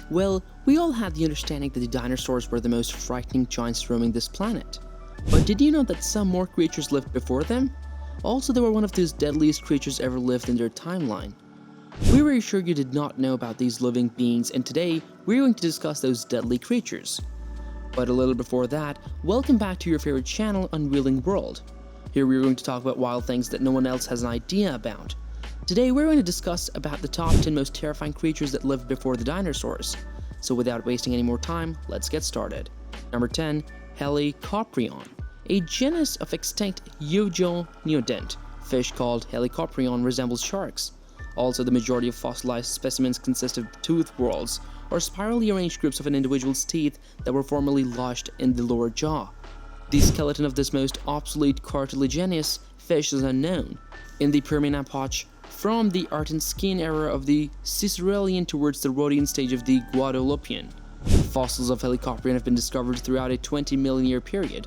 Well, we all had the understanding that the dinosaurs were the most frightening giants roaming this planet. But did you know that some more creatures lived before them? Also, they were one of those deadliest creatures ever lived in their timeline. We were sure you did not know about these living beings, and today we're going to discuss those deadly creatures. But a little before that, welcome back to your favorite channel, Unveiling Wild. Here we're going to talk about wild things that no one else has an idea about. Today we're going to discuss about the top 10 most terrifying creatures that lived before the dinosaurs. So without wasting any more time, let's get started. Number 10. Helicoptrion. A genus of extinct eugonodont fish called Helicoptrion resembles sharks. Also, the majority of fossilized specimens consist of tooth whorls, or spirally arranged groups of an individual's teeth that were formerly lodged in the lower jaw. The skeleton of this most obsolete cartilaginous fish is unknown. In the Permian epoch, from the Artesian era of the Caesarean towards the Rhodian stage of the Guadeloupean, fossils of Helicoptrion have been discovered throughout a 20 million year period.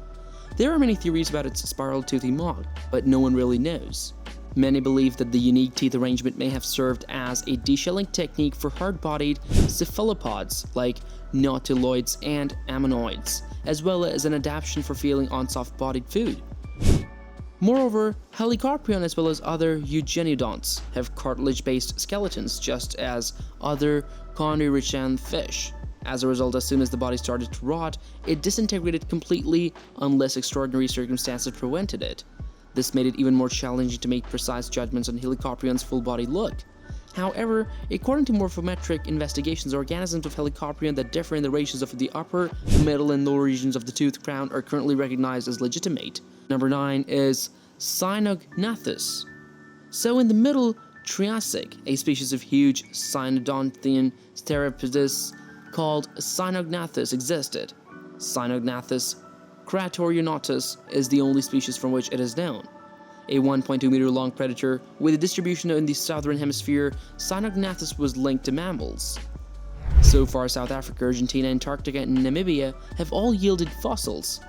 There are many theories about its spiral toothy mold, but no one really knows. Many believe that the unique teeth arrangement may have served as a deshelling technique for hard-bodied cephalopods like nautiloids and ammonoids, as well as an adaptation for feeding on soft-bodied food. Moreover, Helicoptrion as well as other eugonodonts have cartilage-based skeletons, just as other chondrichthyran fish. As a result, as soon as the body started to rot, it disintegrated completely unless extraordinary circumstances prevented it. This made it even more challenging to make precise judgments on Helicoptrion's full body look. However, according to morphometric investigations, organisms of Helicoptrion that differ in the ratios of the upper, middle, and lower regions of the tooth crown are currently recognized as legitimate. Number 9 is Synognathus. So in the Middle Triassic, a species of huge cynodontian theropods called Synognathus existed. Synognathus cratorionatus is the only species from which it is known. A 1.2 meter long predator with a distribution in the southern hemisphere, Synognathus was linked to mammals. So far, South Africa, Argentina, Antarctica, and Namibia have all yielded fossils.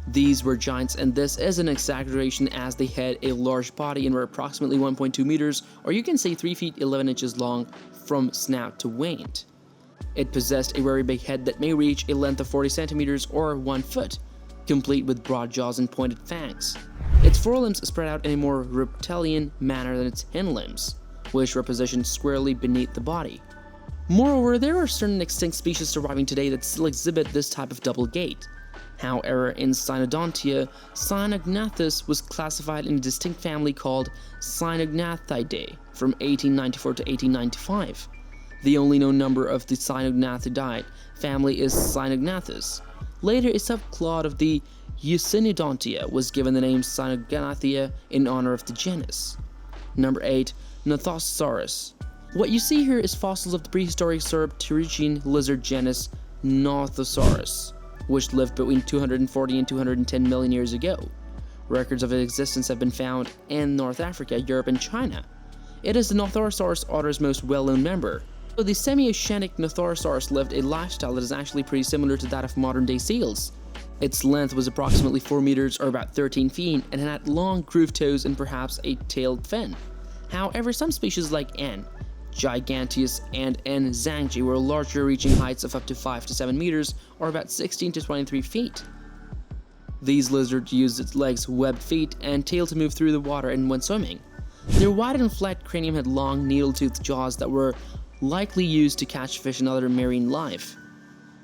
These were giants, and this is an exaggeration as they had a large body and were approximately 1.2 meters, or you can say 3 feet 11 inches long from snout to wing. It possessed a very big head that may reach a length of 40 centimeters or 1 foot, complete with broad jaws and pointed fangs. Its forelimbs spread out in a more reptilian manner than its hind limbs, which were positioned squarely beneath the body. Moreover, there are certain extinct species surviving today that still exhibit this type of double gait. However, in Cynodontia, Synognathus was classified in a distinct family called Synognathidae from 1894 to 1895. The only known number of the Synognathidae family is Synognathus. Later, a subclade of the Eusynodontia was given the name Synognathia in honor of the genus. Number 8. Nathosaurus. What you see here is fossils of the prehistoric sauropterygian lizard genus Nathosaurus, which lived between 240 and 210 million years ago. Records of its existence have been found in North Africa, Europe, and China. It is the Nathosaurus order's most well-known member. So the semi-oceanic Nathosaurus lived a lifestyle that is actually pretty similar to that of modern-day seals. Its length was approximately 4 meters or about 13 feet and had long grooved toes and perhaps a tailed fin. However, some species like N. giganteus and N. zhangji were larger, reaching heights of up to 5 to 7 meters or about 16 to 23 feet. These lizards used its legs, webbed feet, and tail to move through the water and when swimming. Their wide and flat cranium had long, needle-toothed jaws that were likely used to catch fish and other marine life.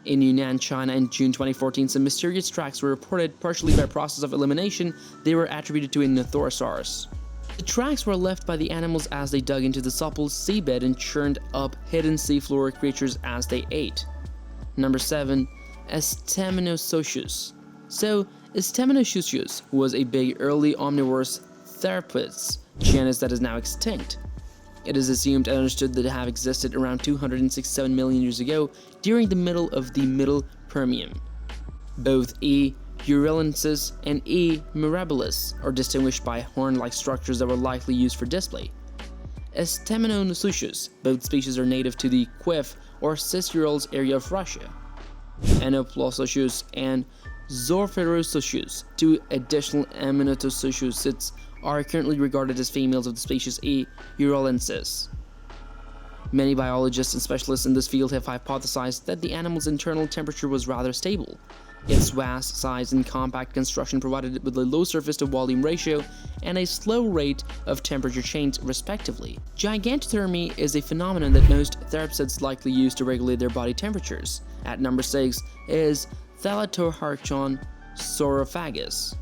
In Yunnan, China in June 2014, some mysterious tracks were reported. Partially by process of elimination, they were attributed to a Nathosaurus. The tracks were left by the animals as they dug into the supple seabed and churned up hidden seafloor creatures as they ate. Number 7. Astaminosus. So, Astaminosus was a big early omnivorous theropods genus that is now extinct. It is assumed and understood to have existed around 267 million years ago during the middle of the Middle Permian. Both E. urelensis and E. mirabilis are distinguished by horn-like structures that were likely used for display. Astaminosus, both species are native to the Kiev or Cis-Urals area of Russia. Enostrivia and Zorferosushus, two additional Aminotosushus, are currently regarded as females of the species E. urelensis. Many biologists and specialists in this field have hypothesized that the animal's internal temperature was rather stable. Its vast size and compact construction provided it with a low surface-to-volume ratio and a slow rate of temperature change, respectively. Gigantothermy is a phenomenon that most therapsids likely use to regulate their body temperatures. At number 6 is Helicoptrion saurophagus.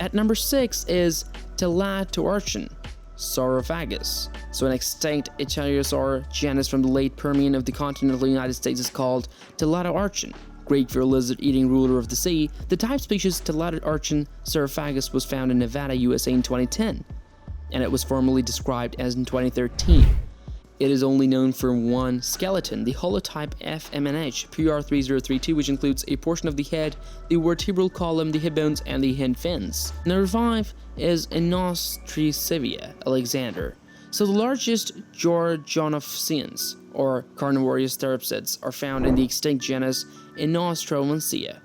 At number 6 is Helicoptrion saurophagus. So an extinct ichthyosaur genus from the late Permian of the continental United States is called Helicoptrion. Greek for lizard-eating ruler of the sea, the type species Helicoptrion saurophagus was found in Nevada, USA in 2010, and it was formally described as in 2013. It is only known for one skeleton, the holotype FMNH PR3032, which includes a portion of the head, the vertebral column, the hip bones, and the hind fins. Number 5 is Enostrivia Alexander. So the largest gorgonopsians, or carnivorous therapsids, are found in the extinct genus Enostrivia.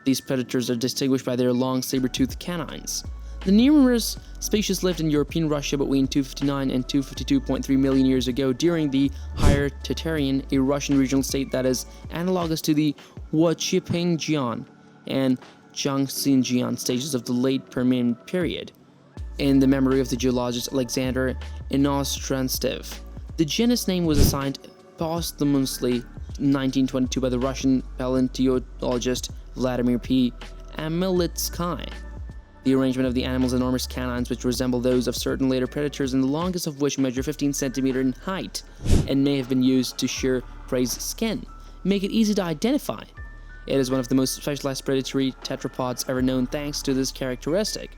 These predators are distinguished by their long saber-toothed canines. The numerous species lived in European Russia between 259 and 252.3 million years ago during the Higher Tatarian, a Russian regional state that is analogous to the Huaqiangian and Zhangxinjian stages of the late Permian period. In the memory of the geologist Alexander Enostrivia, the genus name was assigned posthumously in 1922 by the Russian paleontologist Vladimir P. Amelitsky. The arrangement of the animal's enormous canines, which resemble those of certain later predators and the longest of which measure 15 centimeters in height and may have been used to shear prey's skin, make it easy to identify. It is one of the most specialized predatory tetrapods ever known thanks to this characteristic.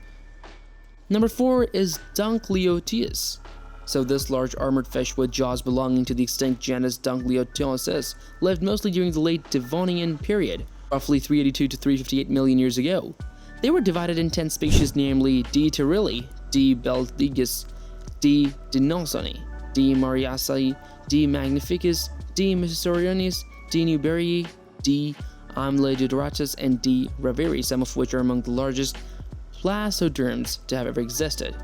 Number 4 is Duncleostius. So this large armored fish with jaws belonging to the extinct genus Duncleostius lived mostly during the late Devonian period, roughly 382 to 358 million years ago. They were divided in 10 species, namely D. terrilli, D. beltigis, D. dinosoni, D. mariasi, D. magnificus, D. mystorionis, D. newberii, D. amledodoratus, and D. raveri, some of which are among the largest placoderms to have ever existed.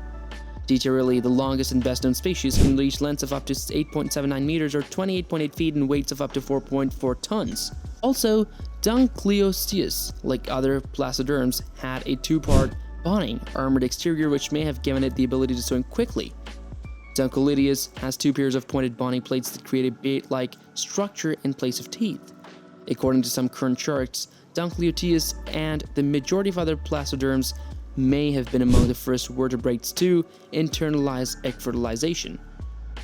D. terrilli, the longest and best known species, can reach lengths of up to 8.79 meters or 28.8 feet and weights of up to 4.4 tons. Also, Duncleostius, like other placoderms, had a two-part boning armored exterior which may have given it the ability to swim quickly. Duncleostius has two pairs of pointed boning plates that create a bait-like structure in place of teeth. According to some current charts, Duncleostius and the majority of other placoderms may have been among the first vertebrates to internalize egg fertilization.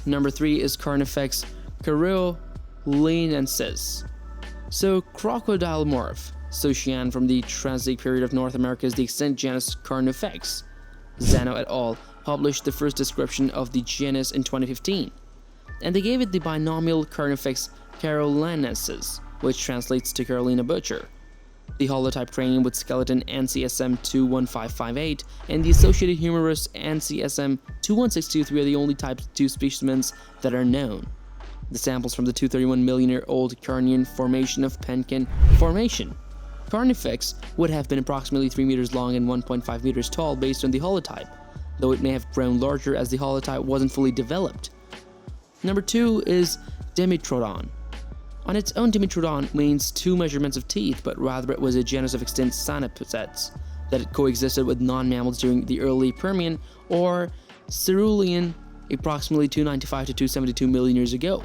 Number 3 is Carnifex carolinensis. So crocodile morph, Socian from the Triassic period of North America is the extinct genus Carnifex. Zano et al. Published the first description of the genus in 2015, and they gave it the binomial Carnifex carolinensis, which translates to Carolina Butcher. The holotype cranium with skeleton NCSM 21558 and the associated humerus NCSM 21623 are the only type 2 specimens that are known. The samples from the 231 million year old Carnian formation of Penkin Formation. Carnifex would have been approximately 3 meters long and 1.5 meters tall based on the holotype, though it may have grown larger as the holotype wasn't fully developed. Number 2 is Dimitrodon. On its own, Dimitrodon means two measurements of teeth, but rather it was a genus of extinct cynopithects that coexisted with non-mammals during the early Permian or Silurian, approximately 295 to 272 million years ago.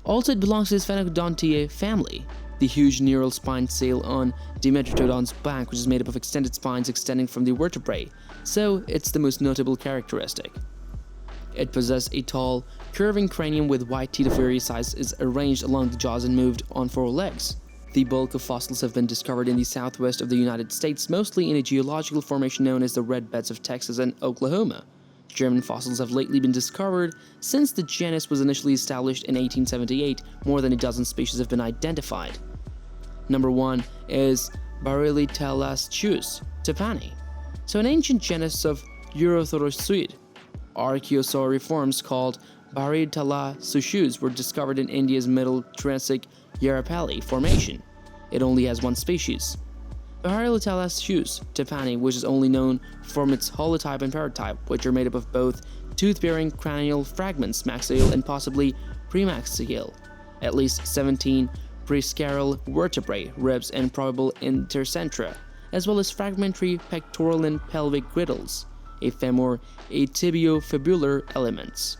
Also, it belongs to the Synognathus family, the huge neural spine sail on Dimitrodon's back, which is made up of extended spines extending from the vertebrae, so it's the most notable characteristic. It possessed a tall, curving cranium with white teeth of various sizes arranged along the jaws and moved on four legs. The bulk of fossils have been discovered in the southwest of the United States, mostly in a geological formation known as the Red Beds of Texas and Oklahoma. German fossils have lately been discovered. Since the genus was initially established in 1878, more than a dozen species have been identified. Number 1 is Baritala Sushus, Tepani. So an ancient genus of Urothorosid archaeosauriforms called Baritala Sushus were discovered in India's Middle Triassic Yarapali Formation. It only has one species. Baritala Sushus Tepani, which is only known from its holotype and paratype, which are made up of both tooth-bearing cranial fragments, maxillary and possibly premaxial, at least 17 prescaral vertebrae, ribs, and probable intercentra, as well as fragmentary pectoral and pelvic griddles, a femur, a tibiofibular elements.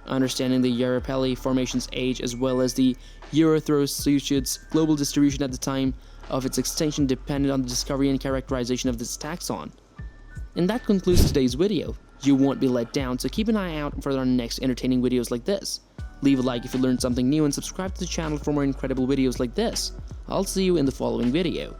Understanding the Eurapelli formation's age as well as the Erythrosuchid's global distribution at the time of its extinction depended on the discovery and characterization of this taxon. And that concludes today's video. You won't be let down, so keep an eye out for our next entertaining videos like this. Leave a like if you learned something new and subscribe to the channel for more incredible videos like this. I'll see you in the following video.